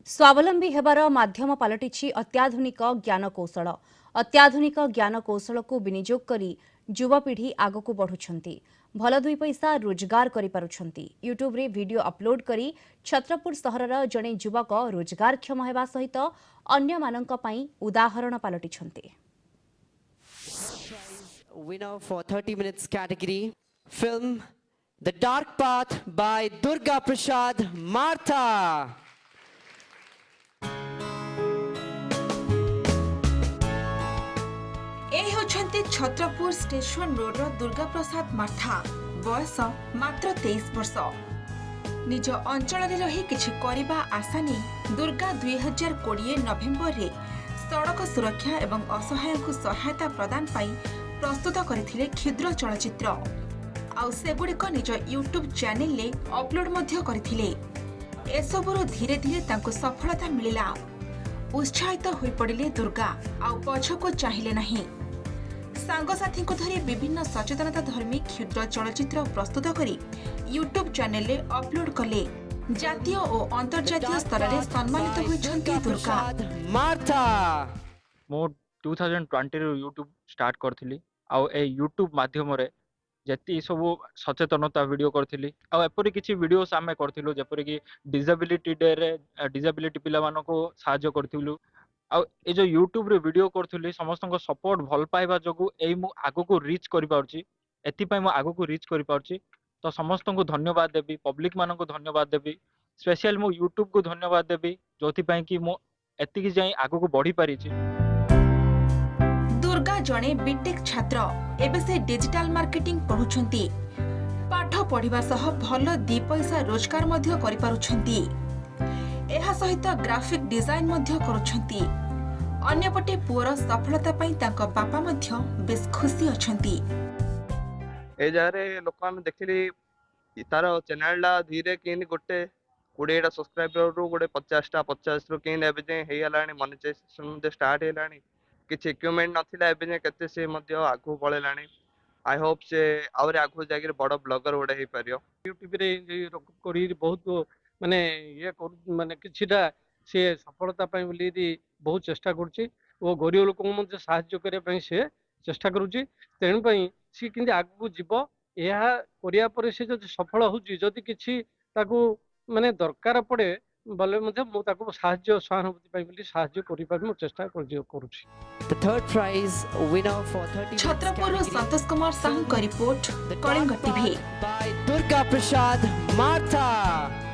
स्वावलंबी हेबार माध्यम पलटिछि अत्याधुनिक ज्ञानकौशल। अत्याधुनिक ज्ञानकौशल को विनियोग करी युवपीढ़ी आगक बढ़ुछंती, भल दुई पैसा रोजगार करि पारुछंती। यूट्यूब रे वीडियो अपलोड करी छत्रपुर सहरर जणे युवक रोजगारक्षम हेबा सहित अन्य माननक पई उदाहरण पलटिछंती। Winner for 30 minutes category film The Dark Path by Durga Prasad Martha. Chhatrapur station road Durga Prasad Martha. बयस मात्र 23 वर्ष। निज अंचल रही किछि करिबा आशा नहीं दुर्गा 2020 नवेम्बर रे सड़क सुरक्षा एवं असहाय को सहायता प्रदान पाई प्रस्तुत करथिले क्षुद्र चलचित्र आउ सेगुड़िक निज यूट्यूब चैनल ले अपलोड मध्य करथिले। एसबुरु धीरे धीरे तांको सफलता मिलिला। उत्साहित होई पड़िले दुर्गा आउ पछको चाहिले नहीं। सांगसाथी को धरी विभिन्न सचेतनता धर्मी क्षुद्र चलचित्र प्रस्तुत करी यूट्यूब चैनल ले अपलोड कले। जातीय और अंतर्जातीय स्तर रे सम्मानित होइछन्ती दुर्गा मार्था। मो 2020 रे यूट्यूब स्टार्ट करथिली आ ए यूट्यूब माध्यम रे जति सब सचेतनता वीडियो करथिली आ एपरि किछि वीडियोस आमे करथिलु जेपरि कि डिसेबिलिटी डे रे डिसेबिलिटी पिला मानको सहायता करथिलु। आ ए जो यूट्यूब रे वीडियो करथिली समस्त को सपोर्ट भल पाइबा जगु एई मु आगु को रीच करि पाउची। एति पई मु आगु को रीच करि पाउची। तो समस्त को धन्यवाद देबी, पब्लिक मान को धन्यवाद देबी, स्पेशल मु यूट्यूब को धन्यवाद देबी जोथि पई कि मु एति कि जाई आगु को बढ़ी पारी छी। दुर्गा जणे बीटेक छात्र एबे से डिजिटल मार्केटिंग पढुछंती। पाठ पढिबा सह भल दी पैसा रोजगार मध्य करि पारुछंती। एहा सहित ग्राफिक डिजाइन मध्य करूछंती। अन्यपटे पुअर सफलता पई तांको बापा मध्य बेस खुशी अछंती। ए जारे लोक हम देखिली तार चैनल ला धीरे केन गोटे 20 टा सब्सक्राइबर रो गोटे 50 टा 50 रो केन एबे जे हे हलानी मोनेटाइजेशन दे स्टार्ट हेलानी। किछ इक्विपमेंट नथिला एबे जे केते से मध्य आगु पळेलानी। आई होप से और आगु जागिर बड़ ब्लॉगर गोटे हे परियो। यूट्यूब रे करी बहुत माने ये माने किछिटा से सफलता पाई बोली बहुत चेष्टा करुच्ची और गरीब लोक मध्य साहाय्य करने से चेष्टा करुच्ची। तेणु सी कि आगू जीव यह करिया परे से जदि सफल होउची जदि किछि ताकू माने दरकार पड़े बोले मु ताकू साहाय्य सहानुभूति पाई बोली साहाय्य करि पाबी मु चेष्टा करुच्ची। The third prize winner for 30 Chhatrapur संतोष कुमार साहू का report, Kalinga TV. by Durga Prasad Martha.